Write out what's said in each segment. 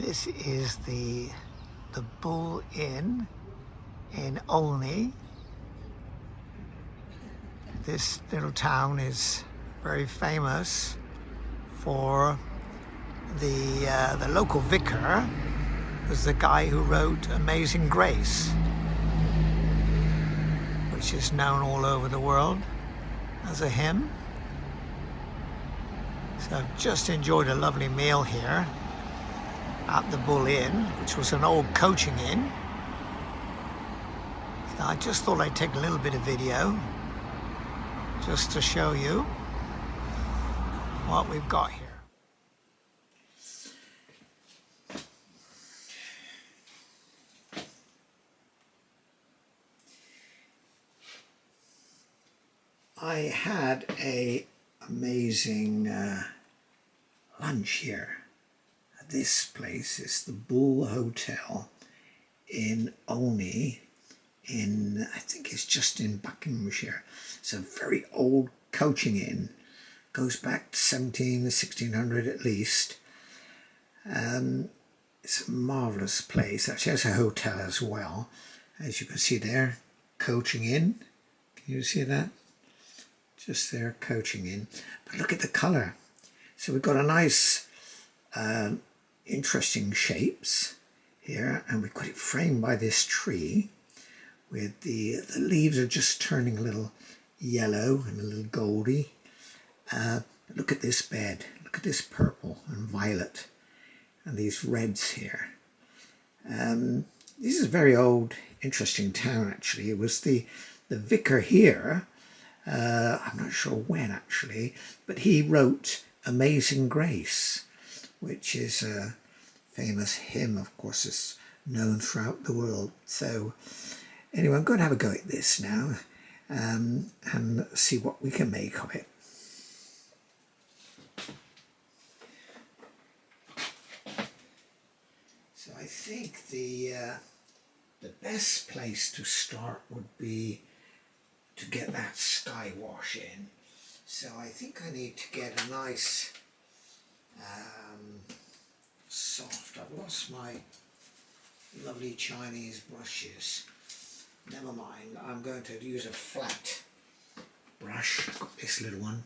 This is the Bull Inn in Olney. This little town is very famous for the local vicar was the guy who wrote Amazing Grace, which is known all over the world as a hymn. So I've just enjoyed a lovely meal here at the Bull Inn, which was an old coaching inn. So I just thought I'd take a little bit of video just to show you what we've got here. I had an amazing lunch here. This place is the Bull Hotel in Olney, I think it's just in Buckinghamshire. It's a very old coaching inn, goes back to 1600 at least. It's a marvellous place. Actually, it's a hotel as well, as you can see there, coaching inn. Can you see that? Just there, coaching inn. But look at the colour. So we've got a nice interesting shapes here, and we've got it framed by this tree with the leaves are just turning a little yellow and a little goldy. But look at this bed, look at this purple and violet and these reds here. This is a very old, interesting town actually. It was the vicar here, I'm not sure when actually, but he wrote Amazing Grace, which is a famous hymn, of course, it's known throughout the world. So anyway, I'm going to have a go at this now and see what we can make of it. So I think the best place to start would be to get that sky wash in. So I think I need to get a nice soft, I've lost my lovely Chinese brushes. Never mind, I'm going to use a flat brush, got this little one,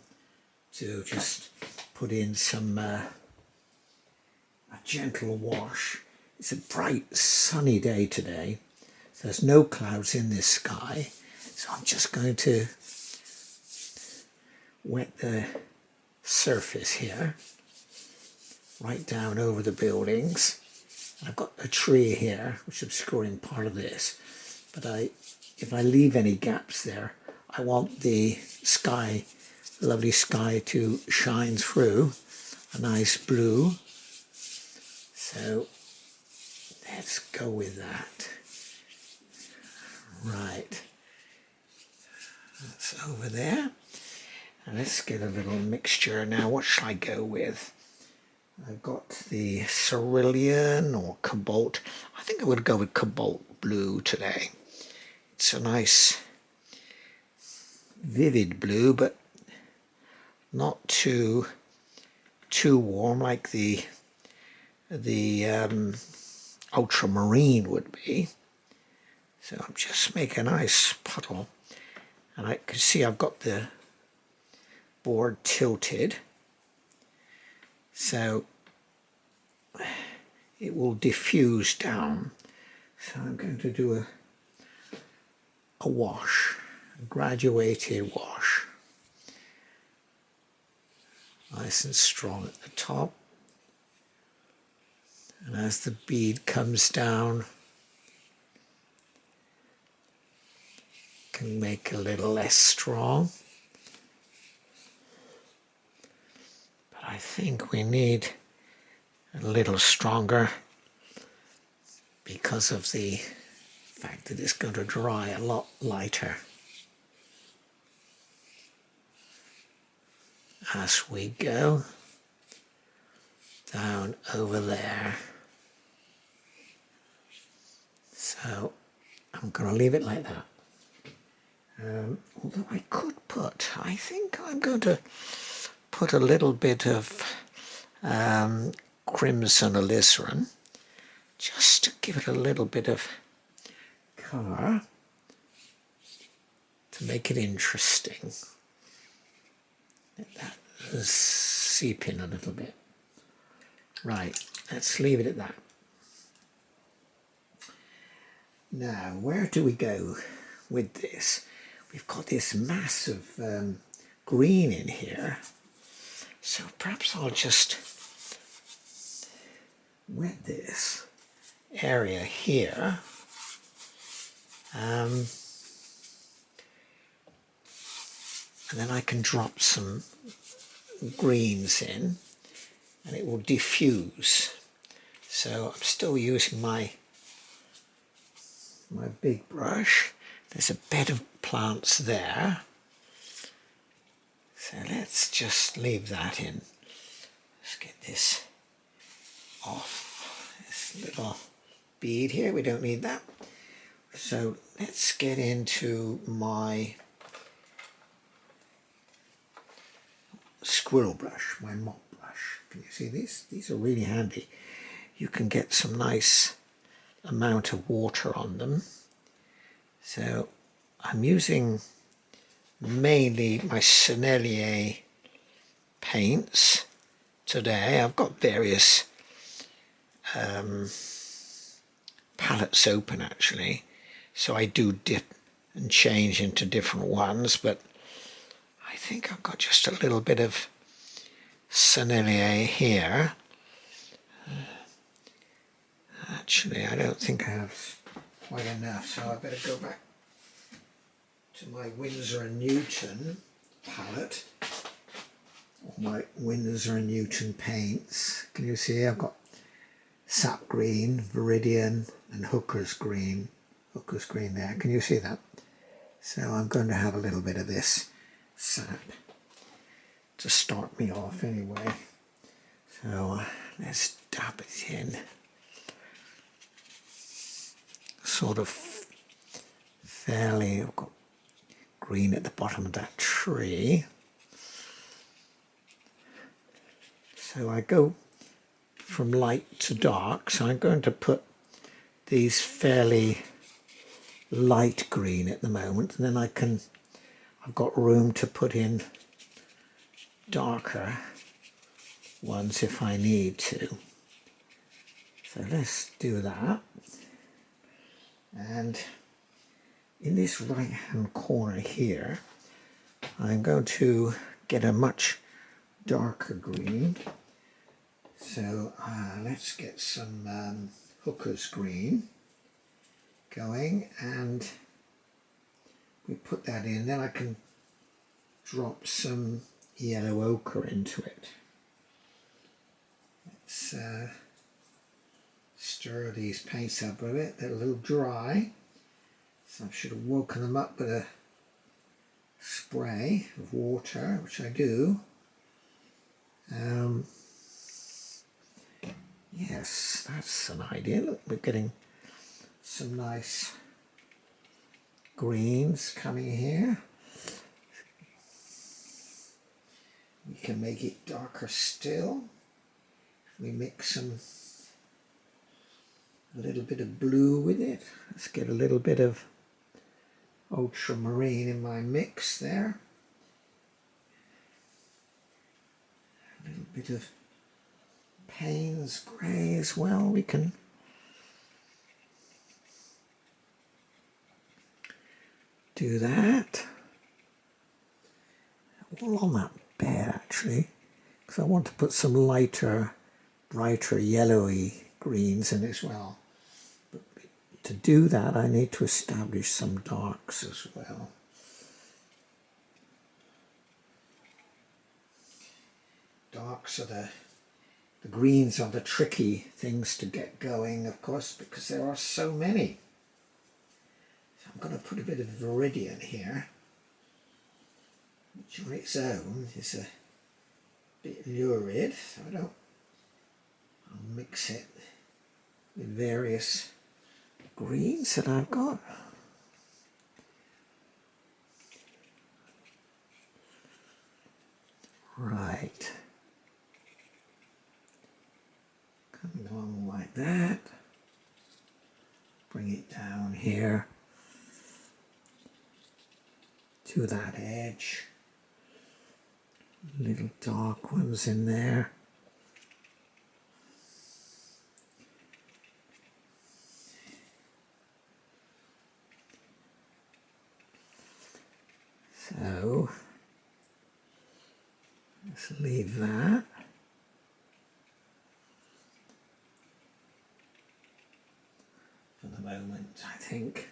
to just put in some a gentle wash. It's a bright sunny day today, so there's no clouds in this sky. So I'm just going to wet the surface here, right down over the buildings. I've got a tree here which is obscuring part of this, but if I leave any gaps there, I want the sky, the lovely sky, to shine through, a nice blue. So let's go with that. Right. That's over there. And let's get a little mixture now. What shall I go with? I've got the cerulean or cobalt. I think I would go with cobalt blue today. It's a nice vivid blue, but not too warm like the ultramarine would be. So I'm just making a nice puddle. And I can see I've got the board tilted, so it will diffuse down. So I'm going to do a wash, a graduated wash, nice and strong at the top, and as the bead comes down, can make a little less strong, but I think we need a little stronger because of the fact that it's going to dry a lot lighter as we go down over there. So I'm going to leave it like that. Although I think I'm going to put a little bit of crimson alizarin just to give it a little bit of colour to make it interesting. Let that seep in a little bit. Right, let's leave it at that. Now, where do we go with this? We've got this massive green in here, so perhaps I'll just wet this area here. And then I can drop some greens in and it will diffuse. So I'm still using my big brush. There's a bed of plants there. So let's just leave that in. Let's get this off. This little bead here, we don't need that. So let's get into my squirrel brush, my mop brush. Can you see these? These are really handy. You can get some nice amount of water on them. So I'm using mainly my Sennelier paints today. I've got various palettes open actually, so I do dip and change into different ones, but I think I've got just a little bit of Sennelier here. Actually, I don't think I have quite enough, so I better go back to my Winsor & Newton palette, or my Winsor & Newton paints. Can you see I've got sap green, viridian and hooker's green there. Can you see that? So I'm going to have a little bit of this sap to start me off anyway. So let's dab it in. Sort of fairly, I've got green at the bottom of that tree. So I go from light to dark, so I'm going to put these fairly light green at the moment, and then I've got room to put in darker ones if I need to. So let's do that. And in this right hand corner here, I'm going to get a much darker green. So let's get some hooker's green going, and we put that in. Then I can drop some yellow ochre into it. Let's stir these paints up a bit. They're a little dry, so I should have woken them up with a spray of water, which I do. Yes, that's an idea. Look, we're getting some nice greens coming here. We can make it darker still. We mix a little bit of blue with it. Let's get a little bit of ultramarine in my mix there. A little bit of Payne's grey as well. We can do that. All on that bed actually, because I want to put some lighter, brighter yellowy greens in as well. But to do that I need to establish some darks as well. Darks are the greens are the tricky things to get going, of course, because there are so many. So I'm going to put a bit of viridian here, which on its own is a bit lurid, so I'll mix it with various greens that I've got. Right. Coming along like that. bring it down here to that edge. Little dark ones in there. So let's leave that. For the moment, I think.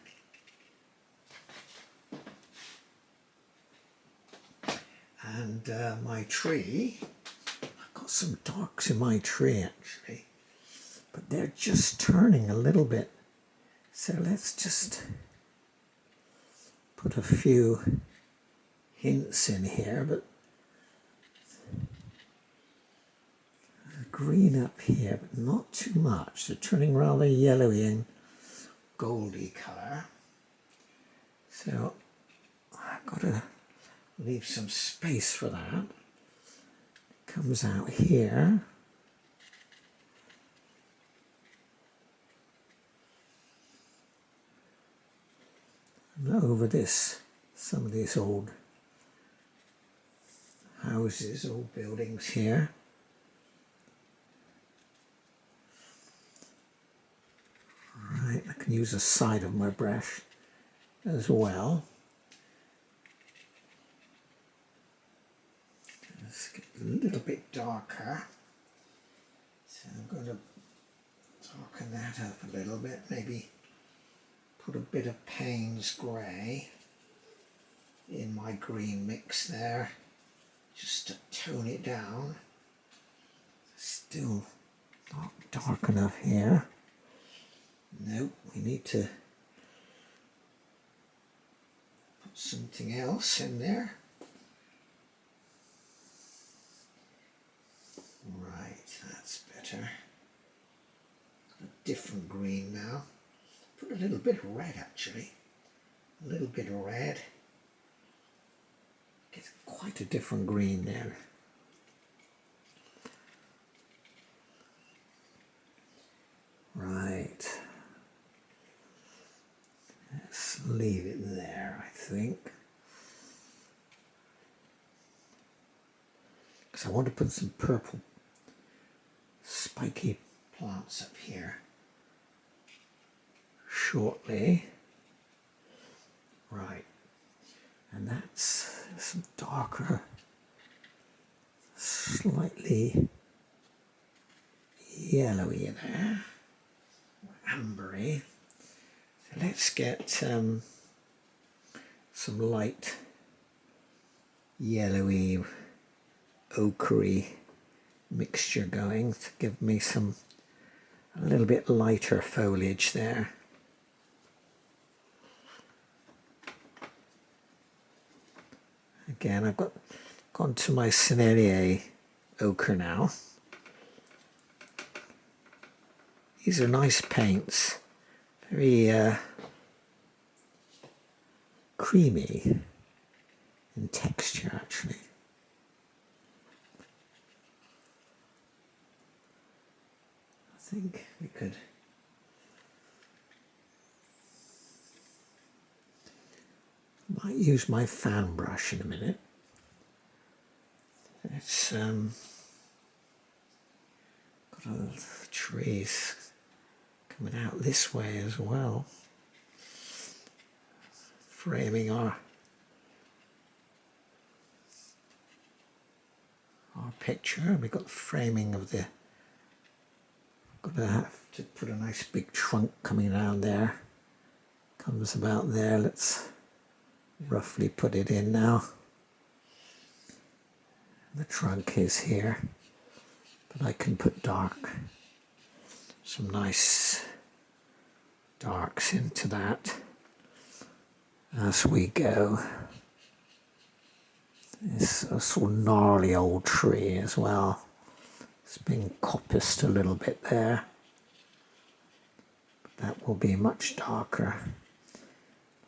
And my tree, I've got some darks in my tree actually, but they're just turning a little bit. So let's just put a few hints in here, but green up here, but not too much. They're turning rather yellowy and goldy colour. So I've got to leave some space for that. Comes out here. And over this, some of these old houses, old buildings here. Right, I can use the side of my brush as well. Let's get a little bit darker. So I'm going to darken that up a little bit, maybe put a bit of Payne's grey in my green mix there, just to tone it down. Still not dark enough here. Nope, we need to put something else in there. Right, that's better. A different green now. Put a little bit of red actually. A little bit of red. Gets quite a different green there. Right. Let's leave it there, I think. Because I want to put some purple spiky plants up here shortly. Right. And that's some darker, slightly yellowy there, ambery. So let's get some light yellowy, ochre mixture going to give me a little bit lighter foliage there. Again, I've gone to my Sennelier ochre now. These are nice paints, very creamy in texture actually. I think we could might use my fan brush in a minute. It's got all the trees coming out this way as well, framing our picture. We've got the framing of the. Gonna have to put a nice big trunk coming down there. Comes about there. Let's roughly put it in now. The trunk is here, but I can put some nice darks into that as we go. It's a sort of gnarly old tree as well. It's been coppiced a little bit there. But that will be much darker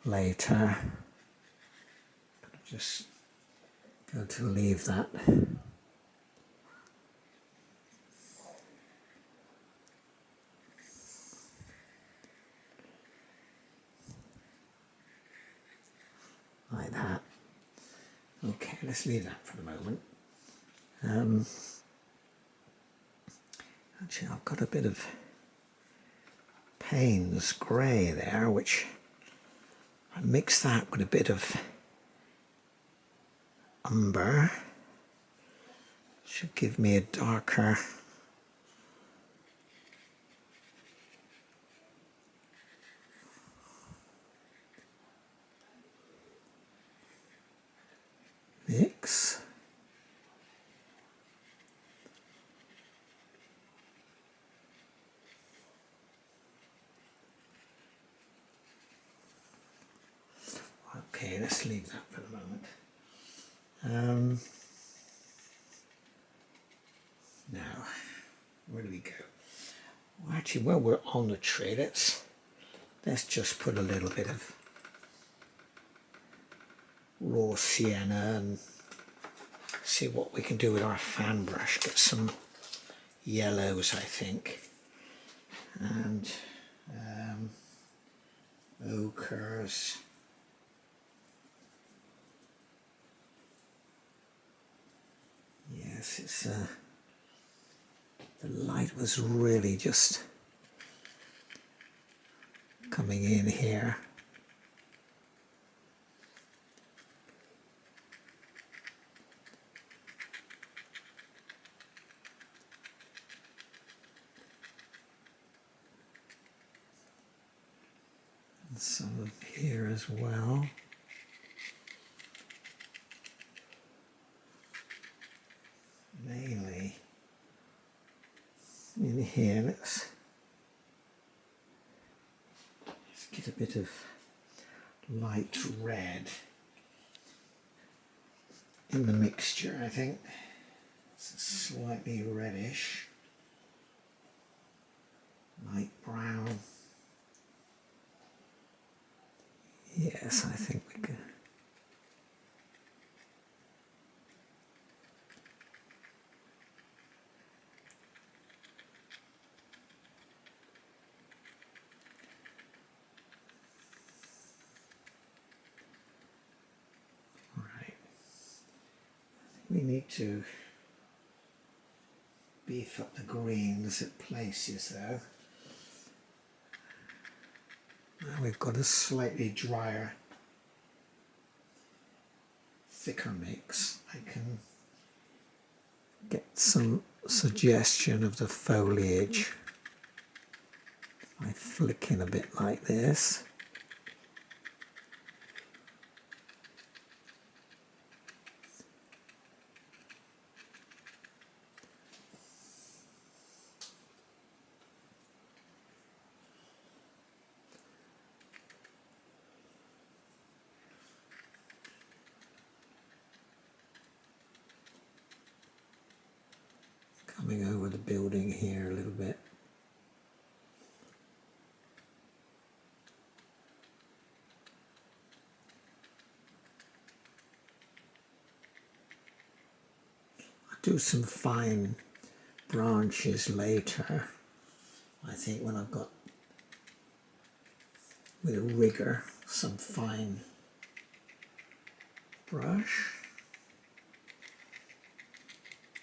later. Just going to leave that. Okay, let's leave that for the moment. Actually, I've got a bit of Payne's grey there, which I mix that with a bit of umber. Should give me a darker mix. Okay, let's leave that for the moment. Now, where do we go? Well, actually, while we're on the tree, let's just put a little bit of raw sienna and see what we can do with our fan brush. Get some yellows, I think, and ochres. Yes, it's the light was really just coming in here. And some of here as well. Mainly in here, let's get a bit of light red in the mixture, I think. It's slightly reddish, light brown. Yes, I think we can. We need to beef up the greens at places though. Now we've got a slightly drier, thicker mix. I can get some suggestion of the foliage. I flick in a bit like this. Coming over the building here a little bit. I'll do some fine branches later. I think when I've got, with a rigger, some fine brush.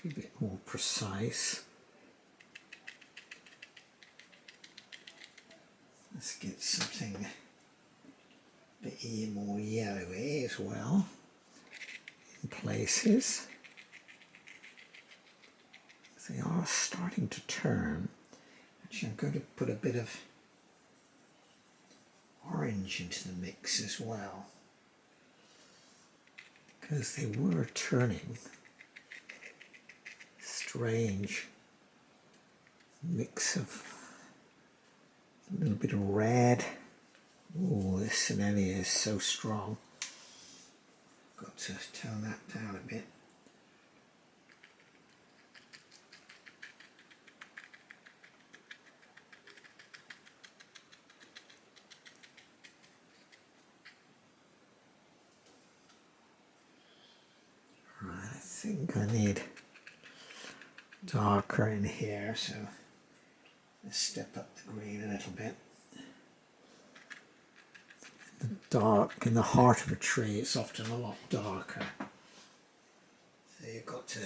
A bit more precise. Let's get something a bit more yellowy as well in places. They are starting to turn. Actually, I'm going to put a bit of orange into the mix as well, because they were turning. Strange mix of a little bit of red. Oh, this Sinelia is so strong. Got to tone that down a bit. Right, I think I need darker in here, so let's step up the green a little bit. The dark in the heart of a tree, it's often a lot darker So you've got to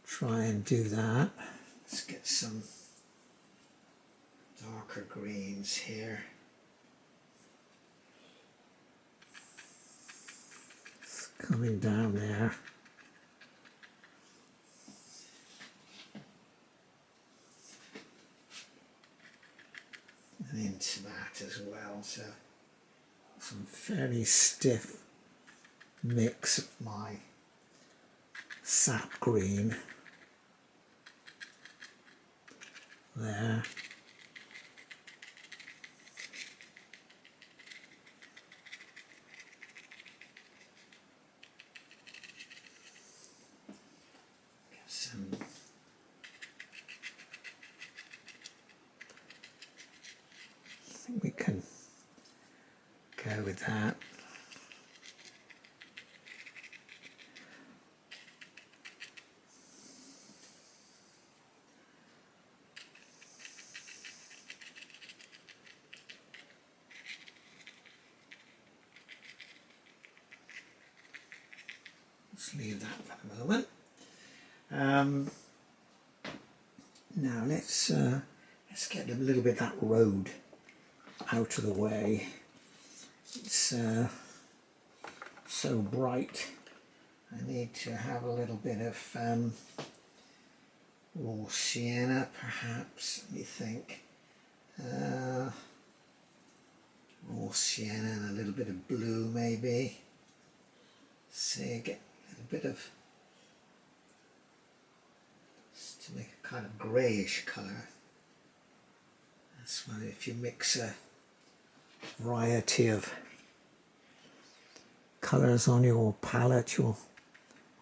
try and do that. Let's get some darker greens here. It's coming down there. And into that as well. So some fairly stiff mix of my sap green there. Get some I think we can go with that. Let's leave that for the moment. Now let's get a little bit of that road out of the way. It's so bright. I need to have a little bit of raw sienna, perhaps. Let me think. Raw sienna and a little bit of blue, maybe. See, get a little bit of, just to make a kind of greyish colour. That's why if you mix a variety of colours on your palette, you'll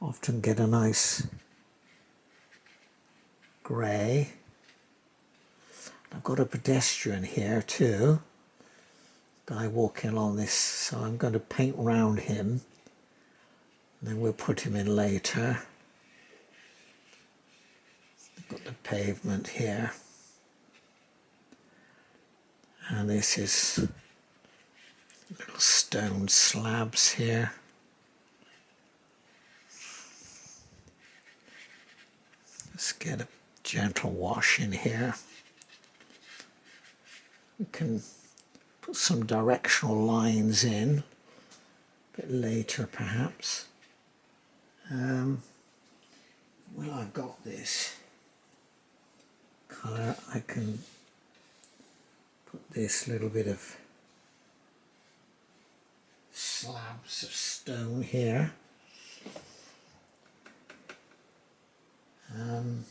often get a nice grey. I've got a pedestrian here too, guy walking along this, so I'm going to paint round him. Then we'll put him in later. I've got the pavement here. And this is little stone slabs here. Let's get a gentle wash in here. We can put some directional lines in a bit later perhaps. Well, I've got this colour, I can put this little bit of slabs of stone here. And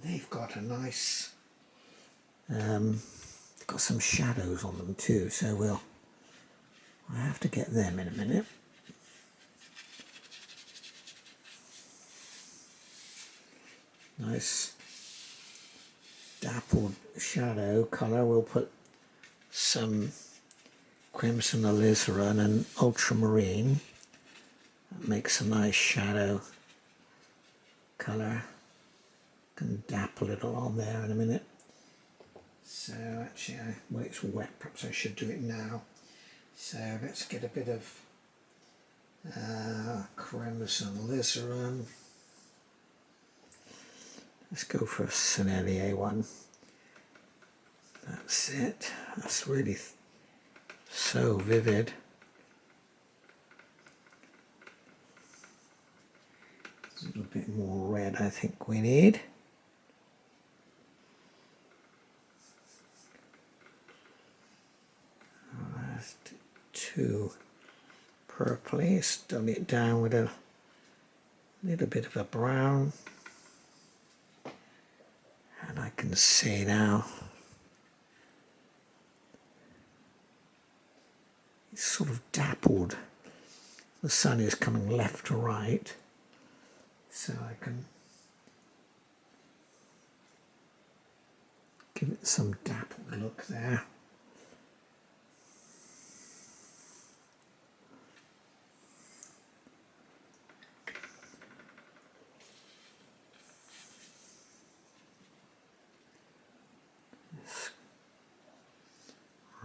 they've got a nice, got some shadows on them too, so I have to get them in a minute. Nice dappled shadow colour. We'll put some crimson alizarin and ultramarine. That makes a nice shadow colour. Can dapple it along there in a minute. So actually, well, it's wet, perhaps I should do it now. So let's get a bit of crimson alizarin. Let's go for a Sennelier one. That's it. That's really so vivid. A little bit more red I think we need. That's too purpley. Stone it down with a little bit of a brown. And I can see now it's sort of dappled. The sun is coming left to right, so I can give it some dappled look there.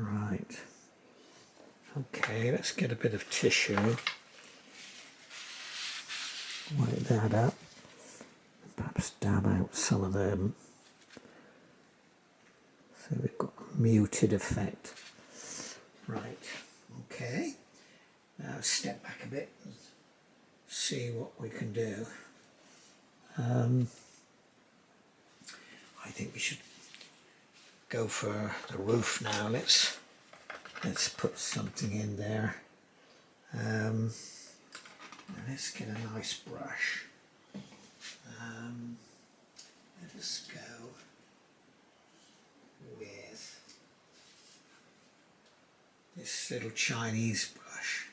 Right. Okay, let's get a bit of tissue. Light that up. Perhaps dab out some of them. So we've got a muted effect. Right, okay. Now step back a bit and see what we can do. I think we should go for the roof now. Let's put something in there. Let's get a nice brush. Let us go with this little Chinese brush.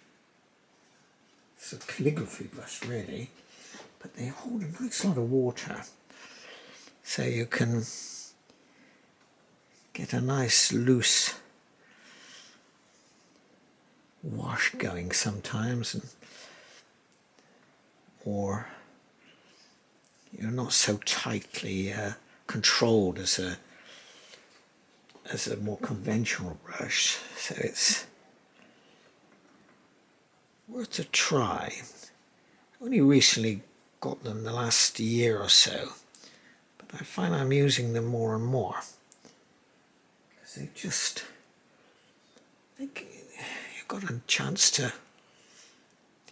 It's a calligraphy brush really, but they hold a nice lot of water, so you can get a nice loose wash going sometimes, or you're not so tightly controlled as a more conventional brush, so it's worth a try. Only recently got them the last year or so, but I find I'm using them more and more because you've got a chance to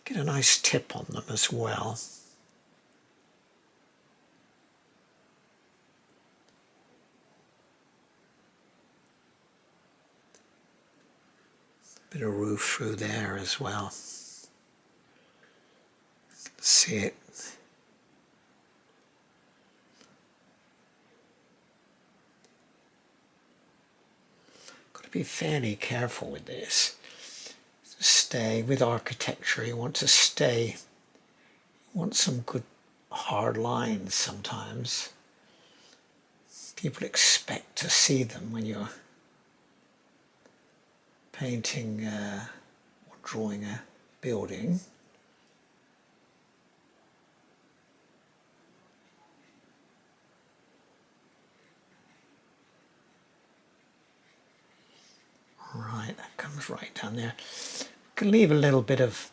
get a nice tip on them as well. Bit of roof through there as well. See it. Got to be fairly careful with this. Stay with architecture. You want some good hard lines sometimes. People expect to see them when you're painting or drawing a building. Right, that comes right down there. You can leave a little bit of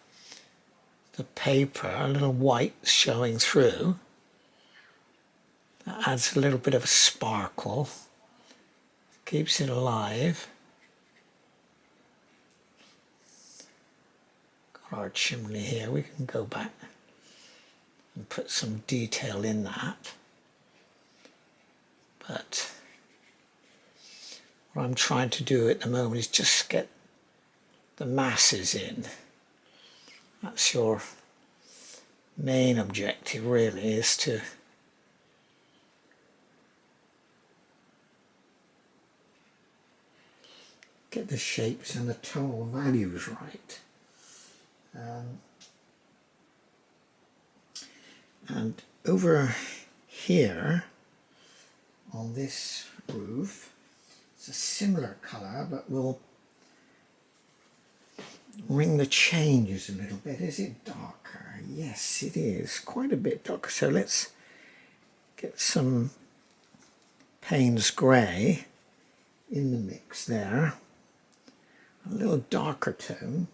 the paper, a little white showing through. That adds a little bit of a sparkle, keeps it alive. Got our chimney here, we can go back and put some detail in that. But what I'm trying to do at the moment is just get the masses in. That's your main objective really, is to get the shapes and the tonal values right. And over here on this roof, it's a similar colour, but we'll ring the changes a little bit. Is it darker? Yes, it is quite a bit darker. So let's get some Payne's grey in the mix there, a little darker tone,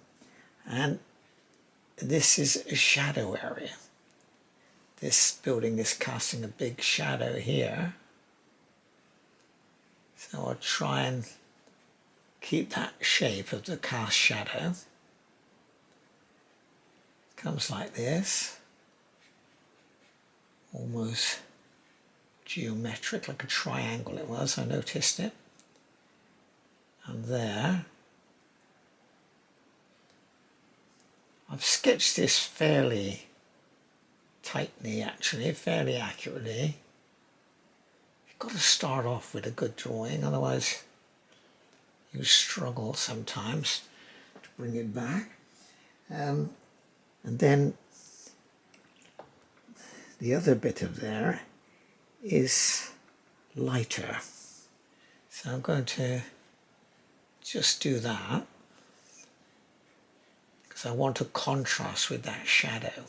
and this is a shadow area. This building is casting a big shadow here, so I'll try and keep that shape of the cast shadow. Comes like this, almost geometric, like a triangle it was, I noticed it. And there. I've sketched this fairly tightly actually, fairly accurately. You've got to start off with a good drawing, otherwise you struggle sometimes to bring it back. And then the other bit of there is lighter. So I'm going to just do that because I want to contrast with that shadow.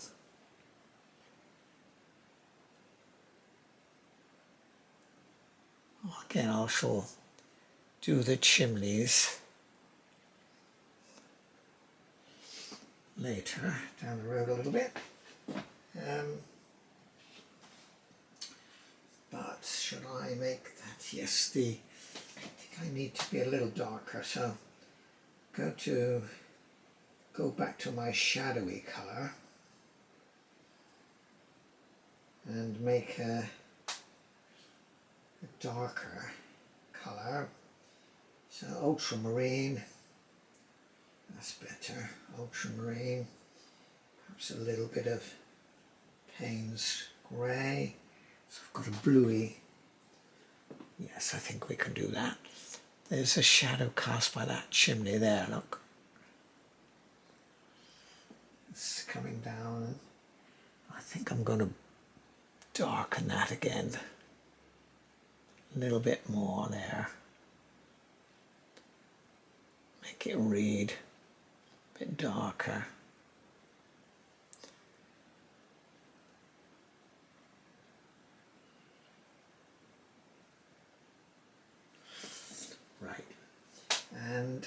Again, I shall do the chimneys later, down the road a little bit. But should I make that? Yes, I think I need to be a little darker. So go back to my shadowy colour and make a darker colour. So ultramarine, that's better. Ultramarine, perhaps a little bit of Payne's grey. So I've got a bluey. Yes, I think we can do that. There's a shadow cast by that chimney there, look. It's coming down, and I think I'm going to darken that again. A little bit more there. Make it read a bit darker. Right. And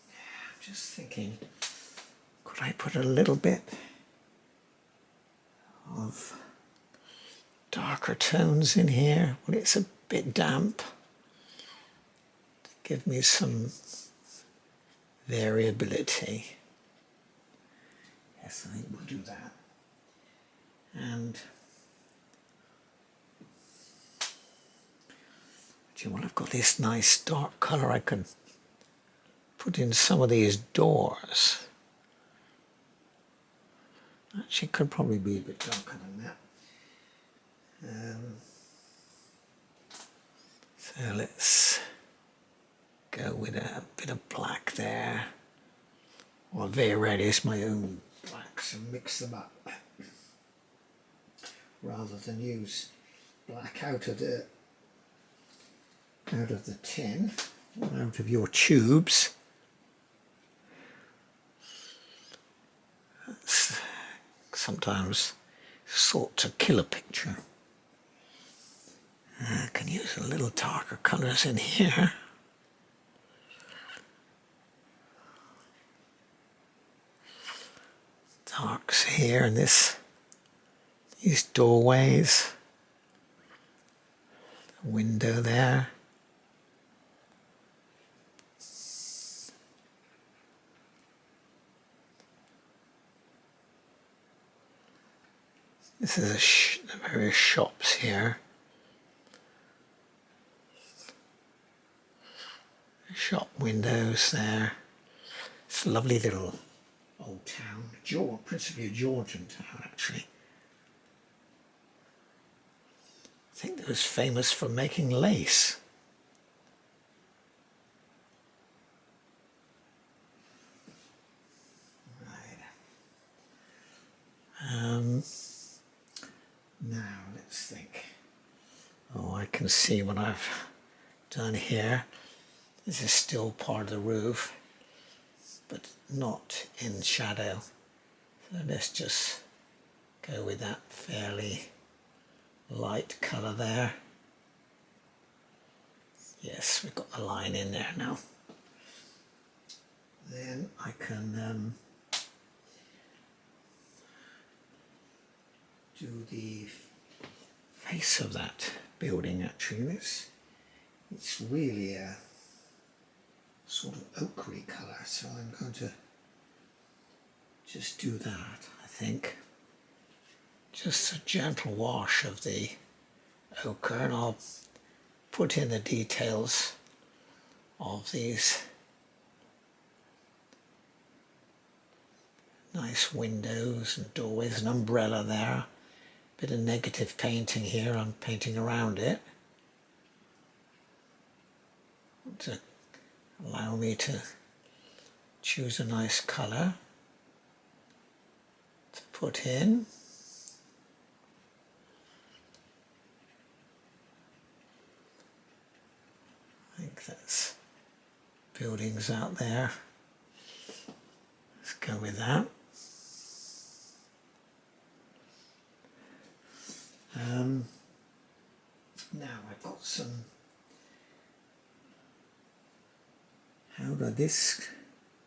I'm just thinking, could I put a little bit of darker tones in here when it's a bit damp to give me some variability? Yes, I think we'll do that. And well, I've got this nice dark colour I can put in some of these doors. Actually, could probably be a bit darker than that. So let's go with a bit of black there. Or very rarely it's my own blacks and mix them up. Rather than use black out of the tin, or out of your tubes. That's sometimes sought to kill a picture. I can use a little darker colours in here. Darks here in these doorways. The window there. This is the various shops here. Shop windows there. It's a lovely little old town, principally a Georgian town actually. I think it was famous for making lace. Right. Now let's think. Oh, I can see what I've done here. This is still part of the roof, but not in shadow. So let's just go with that fairly light colour there. Yes, we've got the line in there now. Then I can do the face of that building actually. It's really a sort of ochre colour, so I'm going to just do that, I think. Just a gentle wash of the ochre, and I'll put in the details of these nice windows and doorways, an umbrella there, bit of negative painting here, I'm painting around it to allow me to choose a nice colour to put in. I think that's buildings out there. Let's go with that. Now I've got some. This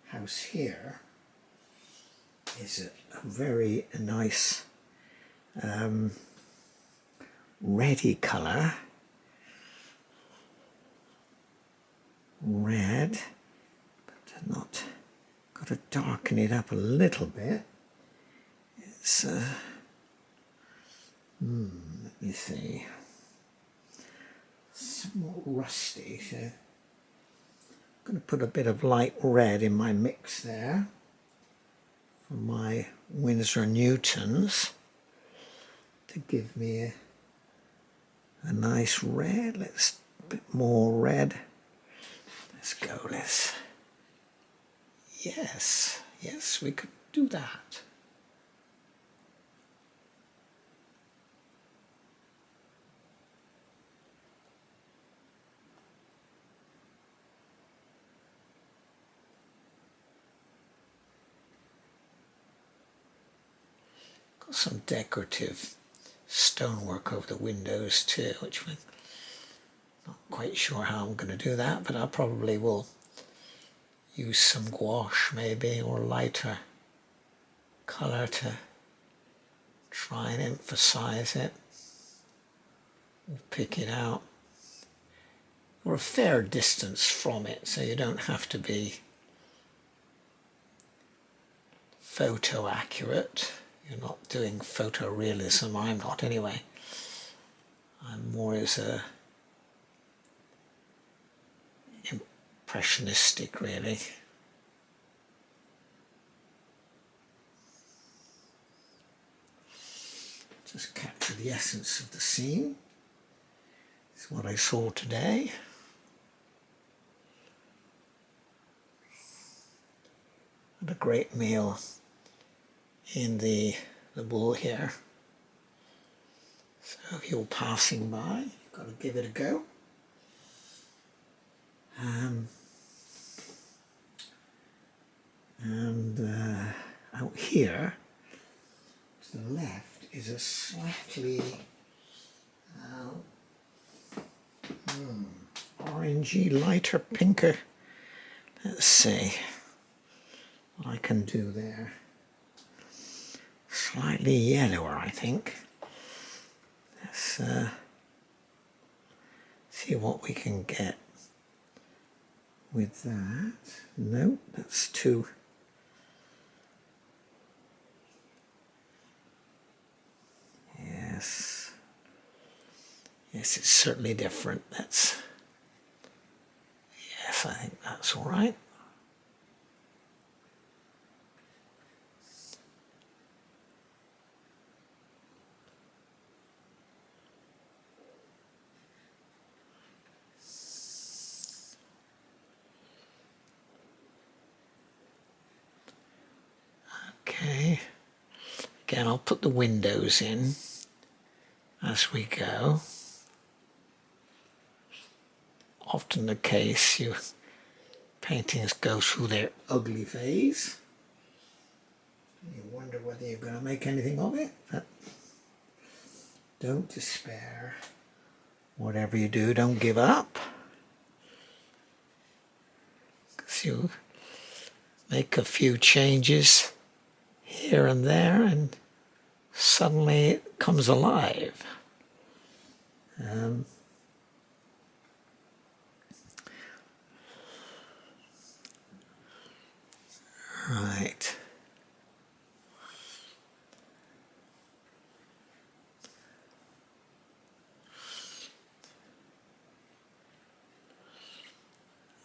house here is a very nice reddy colour, red, but not, got to darken it up a little bit. It's let me see, somewhat rusty, so I'm going to put a bit of light red in my mix there for my Winsor Newtons to give me a nice red. Let's a bit more red. Let's go. Yes, we could do that. Got some decorative stonework over the windows too, which I'm not quite sure how I'm going to do that, but I probably will use some gouache maybe, or lighter colour to try and emphasize it. We'll pick it out. We're a fair distance from it, so you don't have to be photo accurate. You're not doing photorealism. I'm not anyway. I'm more as a impressionistic, really. Just capture the essence of the scene. It's what I saw today. Had a great meal in the Bull here. So if you're passing by, you've got to give it a go. Out here to the left is a slightly orangey, lighter, pinker. Let's see what I can do there. Slightly yellower, I think. Let's see what we can get with that. Nope, that's too... Yes, it's certainly different. Yes, I think that's all right. Okay, again I'll put the windows in as we go. Often the case, paintings go through their ugly phase. You wonder whether you're going to make anything of it, but don't despair. Whatever you do, don't give up. Because you make a few changes here and there and suddenly it comes alive. Right.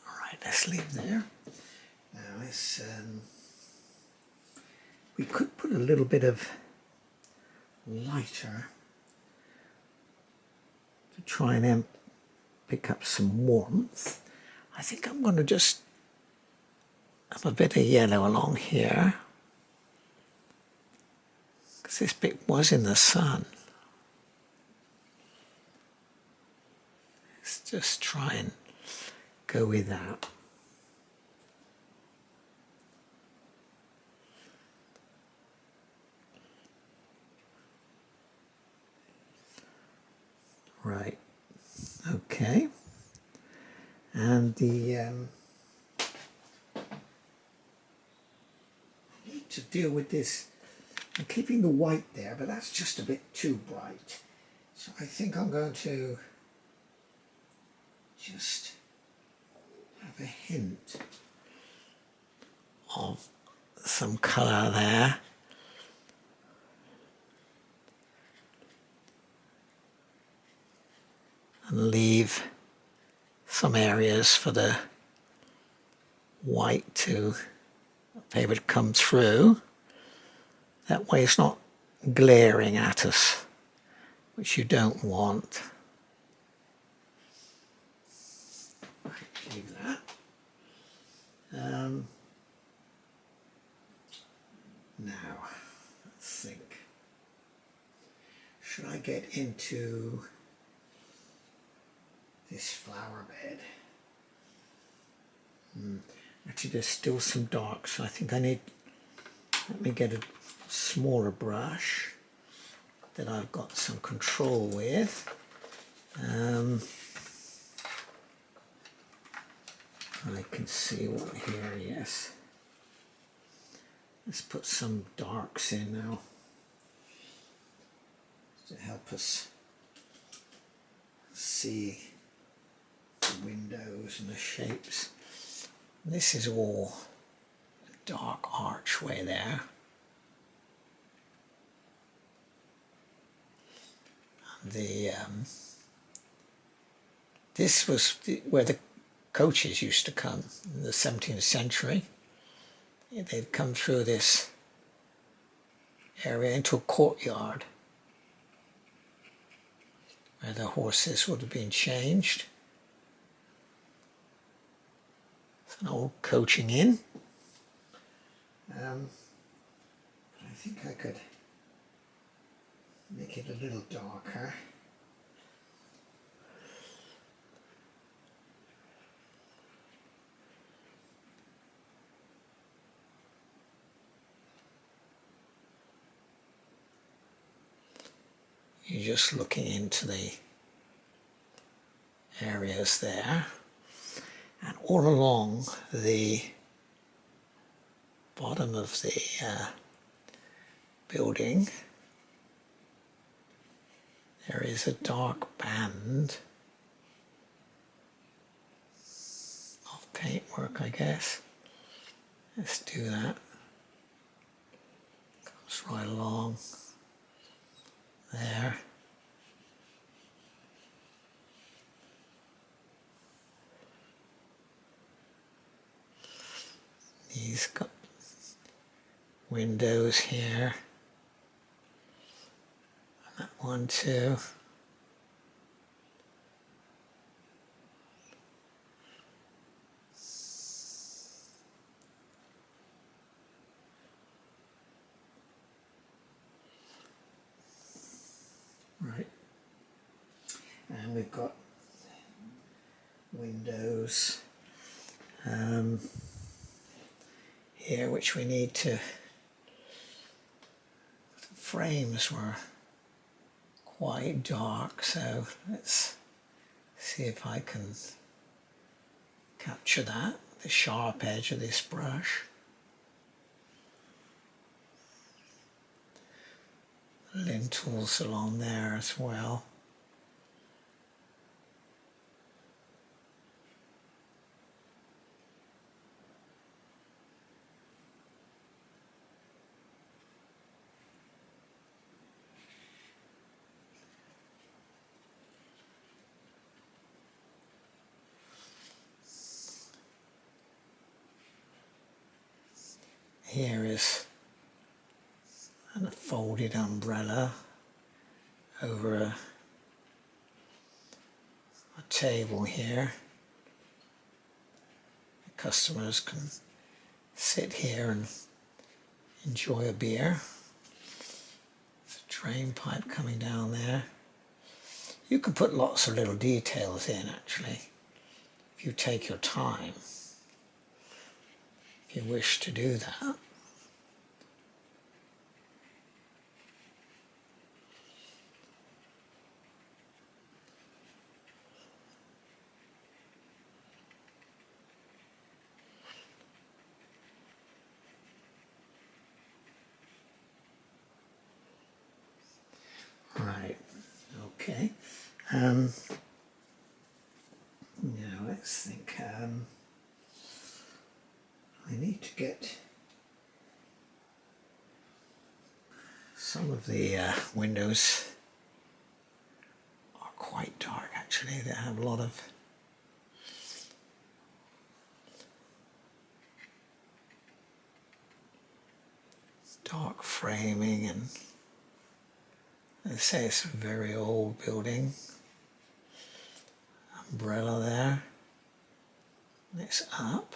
All right, let's leave there. Now let's, we could put a little bit of lighter to try and pick up some warmth. I think I'm going to just have a bit of yellow along here, because this bit was in the sun. Let's just try and go with that. Right, okay. And the I need to deal with this I'm keeping the white there, but that's just a bit too bright. So I think I'm going to just have a hint of some colour there. And leave some areas for the white to maybe come through. That way it's not glaring at us, which you don't want. Leave that. Now, let's think. Should I get into this flower bed? Actually, there's still some dark, so I think I need, let me get a smaller brush that I've got some control with. I can see one here, yes. Let's put some darks in now to help us see the windows and the shapes. This is all a dark archway there. This was where the coaches used to come in the 17th century. They'd come through this area into a courtyard where the horses would have been changed. It's an old coaching inn. But I think I could make it a little darker. You're just looking into the areas there, and all along the bottom of the building there is a dark band of paintwork, I guess. Let's do that. Comes right along there. These got windows here. And that one too. Right. And we've got windows here, which we need to, the frames were quite dark, so let's see if I can capture that, the sharp edge of this brush. Lintels along there as well. Here is a folded umbrella over a table here. The customers can sit here and enjoy a beer. There's a drain pipe coming down there. You can put lots of little details in, actually, if you take your time, if you wish to do that. Okay. Now let's think. I need to get some of the windows are quite dark actually. They have a lot of dark framing, and they say it's a very old building. Umbrella there. It's up.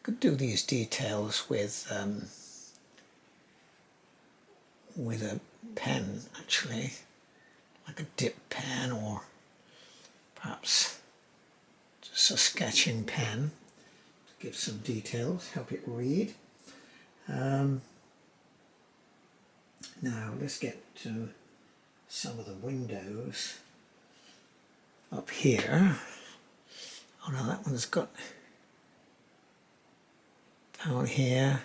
Could do these details with a pen actually, like a dip pen or perhaps just a sketching pen to give some details, help it read. Now let's get to some of the windows up here. Oh no, that one's got down here.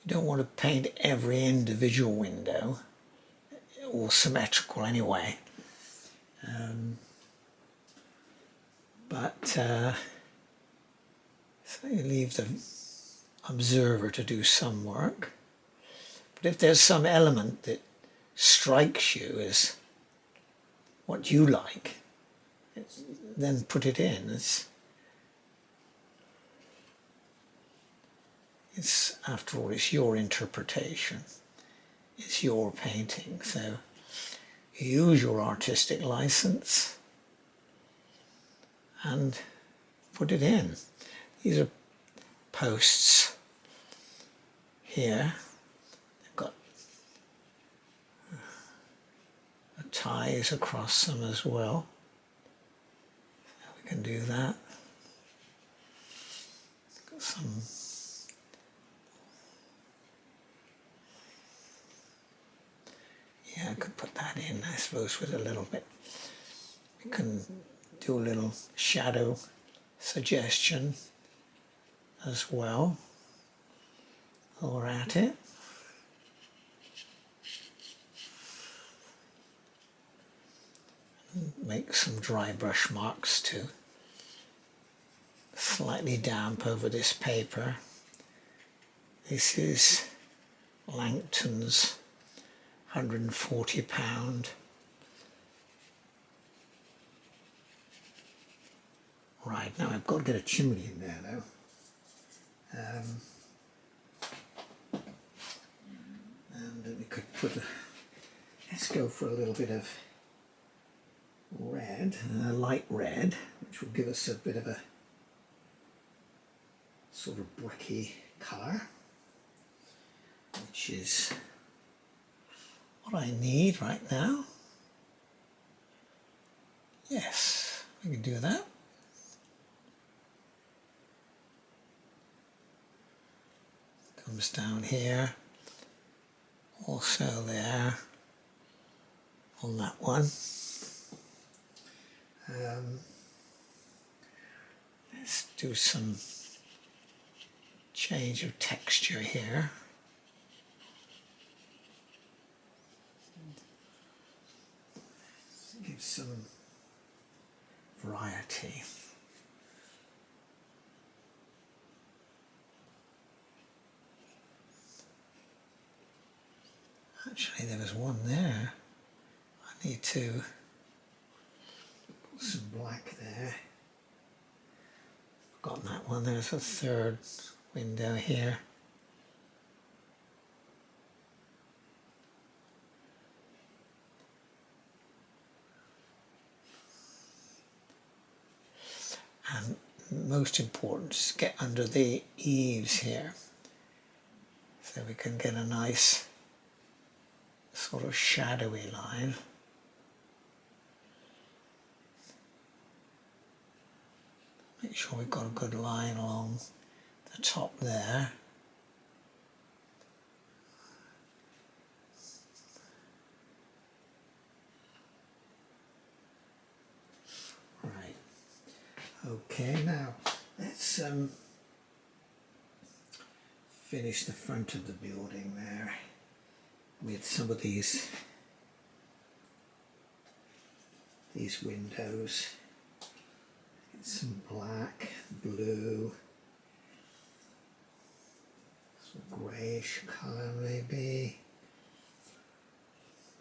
You don't want to paint every individual window, all symmetrical anyway. So you leave the observer to do some work. But if there's some element that strikes you as what you like, then put it in. It's after all, it's your interpretation. It's your painting, so use your artistic license and put it in. These are posts here. They've got ties across them as well. So we can do that. Got some I could put that in, I suppose, with a little bit. We can do a little shadow suggestion as well while we're at it. Make some dry brush marks to slightly damp over this paper. This is Langton's £140. Right, now I've got to get a chimney in there though. And we could let's go for a little bit of red, light red, which will give us a bit of a sort of bricky colour, which is what I need right now. Yes, we can do that. Comes down here, also there, on that one. Let's do some change of texture here. Give some variety. Actually, there was one there. I need to put some black there. got that one. There's a third window here. And most important is get under the eaves here so we can get a nice sort of shadowy line. Make sure we've got a good line along the top there. Right. Okay, now let's finish the front of the building there with some of these windows. Get some black, blue, some greyish colour maybe.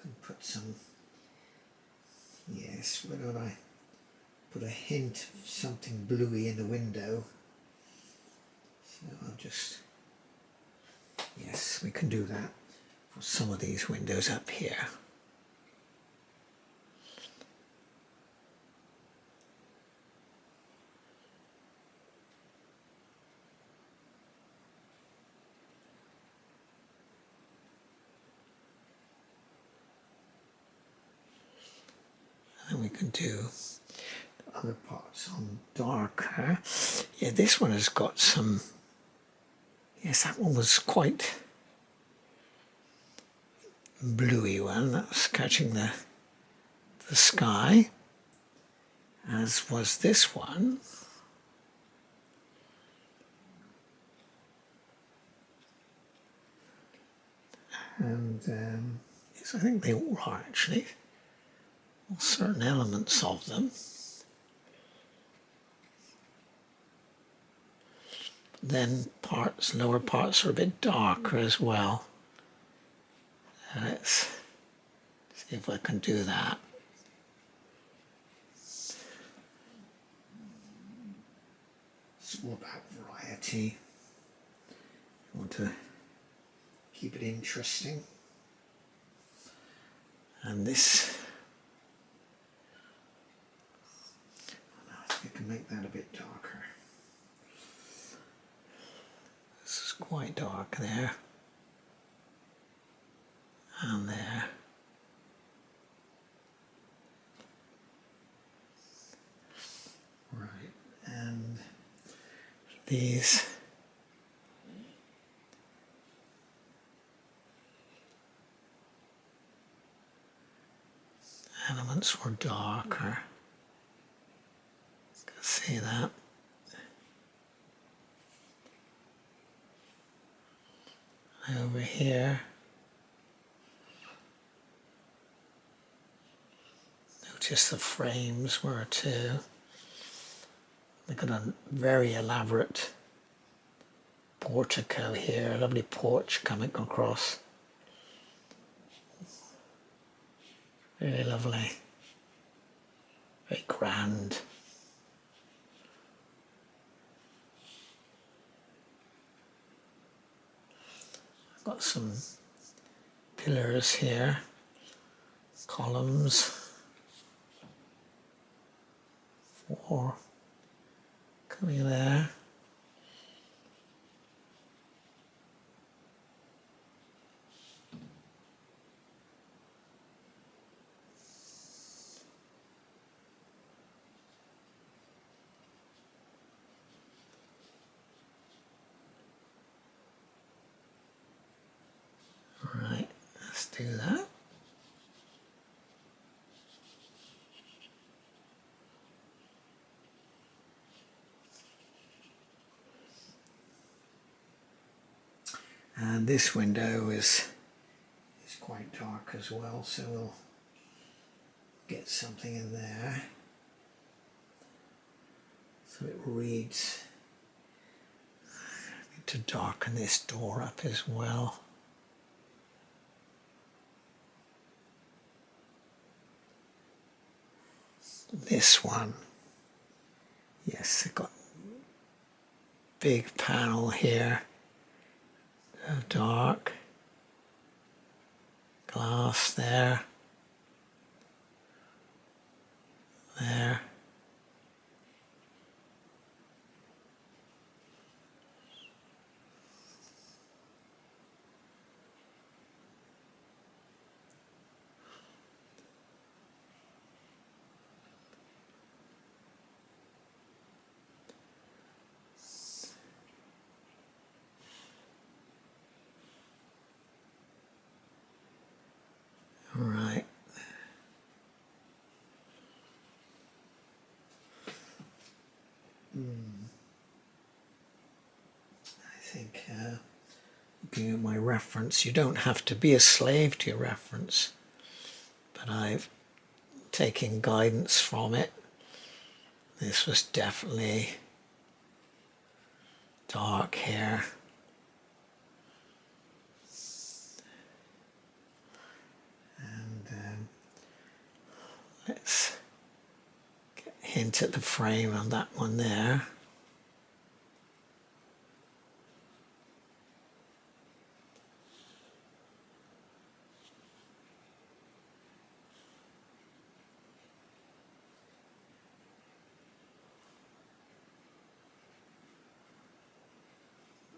And put some, yes, why don't I put a hint of something bluey in the window. So I'll just, yes, we can do that for some of these windows up here. And we can do the other parts on darker. Yeah, this one has got some, yes, that one was quite bluey one. That was catching the sky, as was this one. And yes, I think they all are actually. Certain elements of them. Then parts, lower parts are a bit darker as well. Let's see if I can do that. It's all about variety. You want to keep it interesting. And this, I can make that a bit darker. This is quite dark there. And there. Right, and these elements were darker. You can see that. Over here, notice the frames were too. They've got a very elaborate portico here, a lovely porch coming across. Very lovely, very grand. I've got some pillars here, columns, 4 coming there. Right, let's do that. And this window is quite dark as well, so we'll get something in there so it reads. I need to darken this door up as well. This one, yes, I got big panel here of dark glass there, there. All right. I think looking at my reference, you don't have to be a slave to your reference, but I've taken guidance from it. This was definitely dark here. And let's get a hint at the frame of that one there.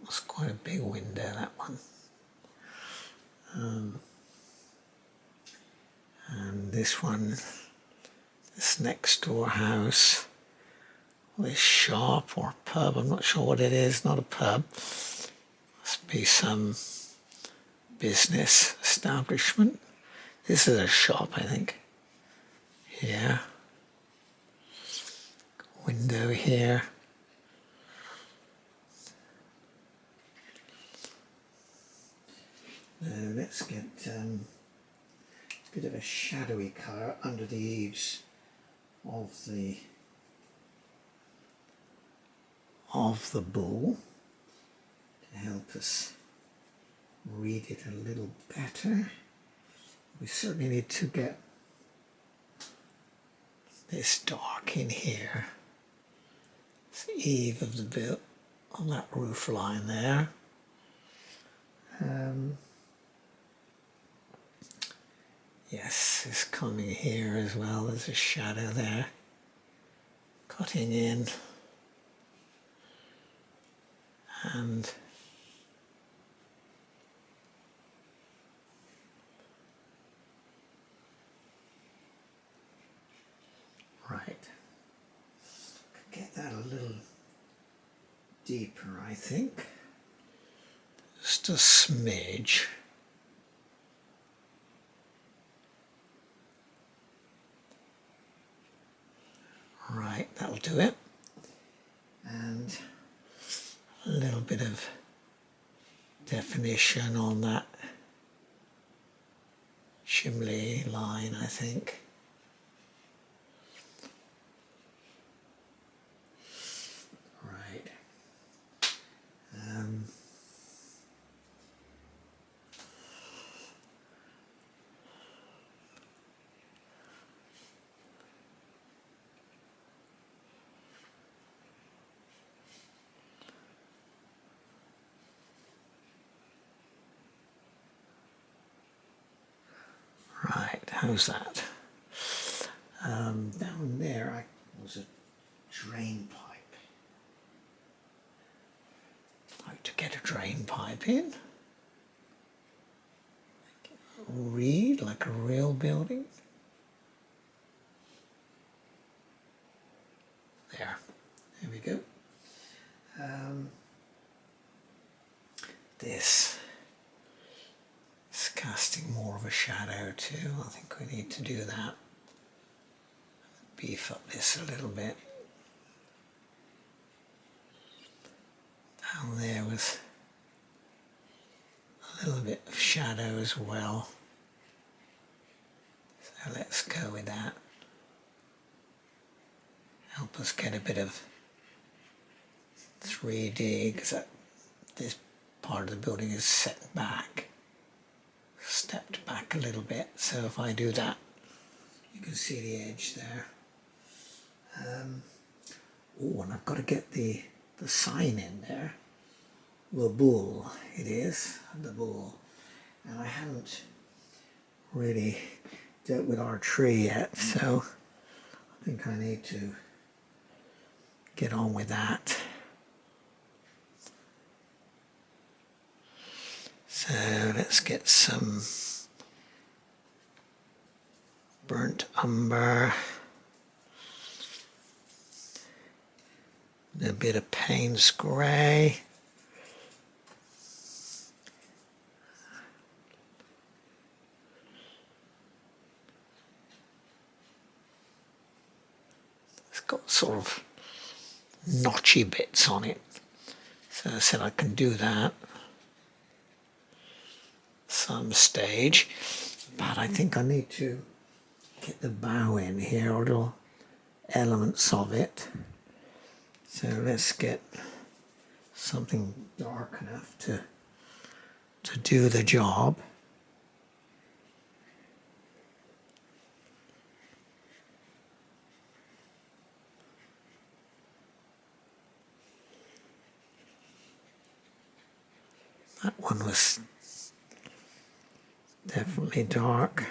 It's quite a big window, that one. And this one, this next door house, this shop or pub, I'm not sure what it is, not a pub. Must be some business establishment. This is a shop, I think. Yeah. Window here. Now let's get a bit of a shadowy colour under the eaves of the bull to help us read it a little better. We certainly need to get this dark in here. It's the eave of the bill on that roof line there. Yes, it's coming here as well. There's a shadow there, cutting in, and right. Could get that a little deeper, I think. Just a smidge. Right, that'll do it. And a little bit of definition on that chimney line, I think. Right. Right, how's that? Down there was a drain pipe. How to get a drain pipe in? Read like a real building. There we go. This is casting more of a shadow too. I think we need to do that. Beef up this a little bit. Down there was a little bit of shadow as well. So let's go with that. Help us get a bit of 3D, because this part of the building is set back, stepped back a little bit. So if I do that, you can see the edge there. Oh, and I've got to get the the sign in there. The bull, it is, the bull. And I haven't really dealt with our tree yet, so I think I need to get on with that. So let's get some burnt umber, a bit of Payne's grey, it's got sort of notchy bits on it, so I said I can do that some stage, but I think I need to get the bow in here, or little elements of it. So let's get something dark enough to do the job. That one was definitely dark.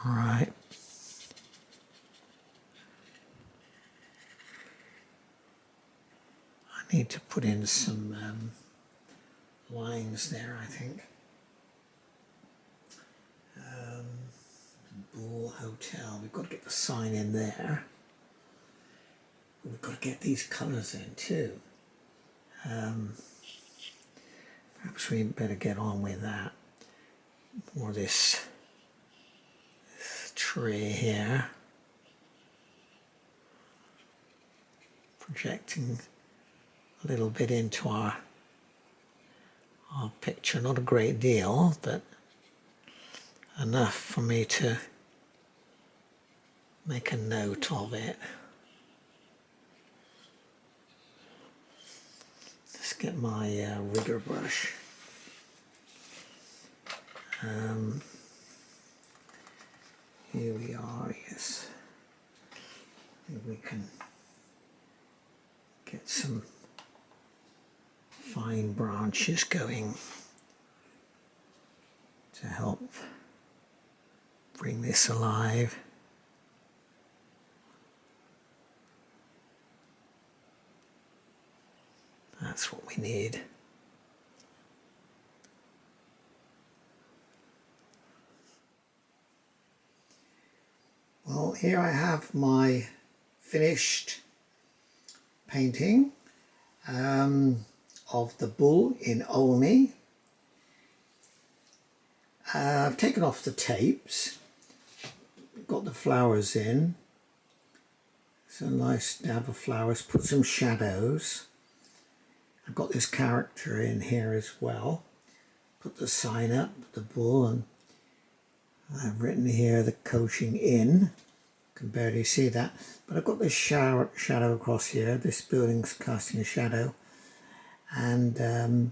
Right. I need to put in some lines there, I think. Bull Hotel, we've got to get the sign in there. We've got to get these colours in too. Perhaps we better get on with that. Or this tree here. Projecting a little bit into our picture, not a great deal, but enough for me to make a note of it. Let's get my rigger brush. Here we are, yes. I think we can get some fine branches going to help bring this alive. That's what we need. Well, here I have my finished painting of the bull in Olney. I've taken off the tapes, got the flowers in. It's a nice dab of flowers, put some shadows. I've got this character in here as well. Put the sign up, the bull, and I've written here the coaching inn. Can barely see that, but I've got this shadow across here. This building's casting a shadow, and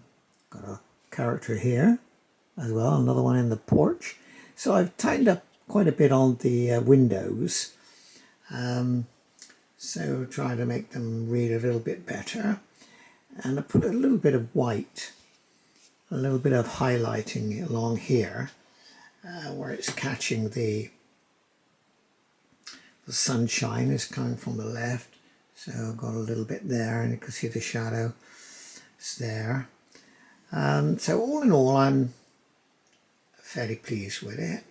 got a character here as well, another one in the porch. So I've tightened up quite a bit on the windows, so trying to make them read a little bit better. And I put a little bit of white, a little bit of highlighting along here, where it's catching the sunshine is coming from the left. So I've got a little bit there, and you can see the shadow is there. So all in all, I'm fairly pleased with it.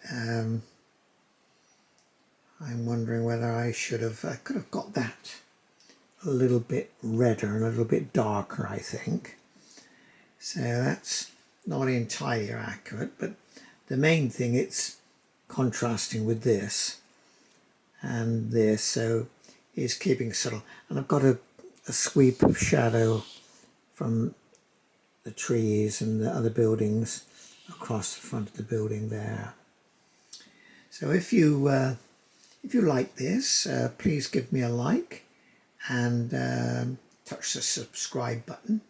I'm wondering whether I could have got that a little bit redder and a little bit darker, I think. So that's not entirely accurate, but the main thing, it's contrasting with this and this, so it's keeping subtle. And I've got a sweep of shadow from the trees and the other buildings across the front of the building there. So if you like this, please give me a like and touch the subscribe button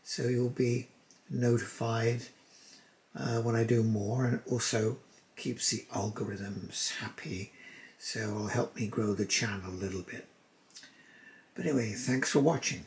so you'll be notified when I do more, and it also keeps the algorithms happy, so it'll help me grow the channel a little bit. But anyway, thanks for watching.